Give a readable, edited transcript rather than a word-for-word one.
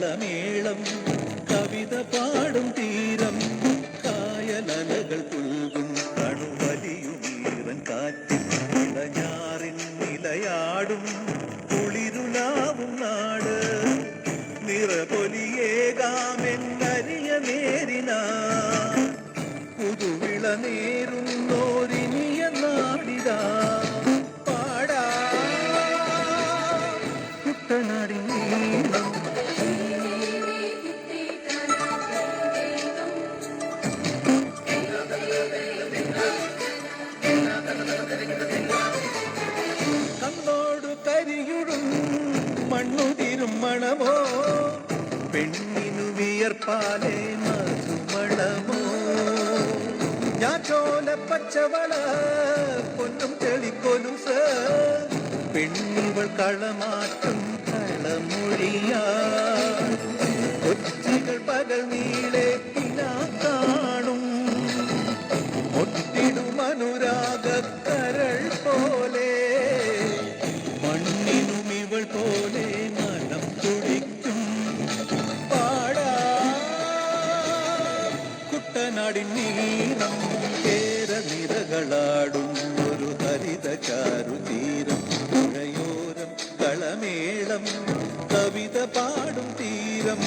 കളമേളം കവിത പാടും തീരം കായലലകൾ പുൽകും കണുവലിയുമീറൻ കാറ്റിൽ ഇളഞ്ഞാറിൻ നിലയാടും കുളിരുലാവും നാട് നിറപൊലിയേകാമെന്നരിയ നേരിനാ പുതുവിള നേരുന്നോരിനിയ നാടിതാ പാടാ കുട്ടനാടിൻ നീളം കണ്ണോടു കരിയുടും മണ്ണുതിരും മണമോ പെണ്ണിനു വിയർപ്പാലേ മധുമണമോ ഞാൻ ചോല പച്ചവള പൊന്നും തെളിക്കൊലും പെണ്ണിവൾ കളമാറ്റും കളമൊഴിയാ കൊച്ചികൾ പകൽ നീളെ പിന്നാ കാണും ഒട്ടിടും അനുരാഗക്കരൾ പോലെ മണ്ണിനും ഇവൾ പോലെ മനം തുടിക്കും പാടാ കുട്ടനാടിൻ നീളം കേരനിരകളാടും ഒരു ഹരിത ചാരുതീരം പുഴയോരം കളമേളം കവിത പാടും തീരം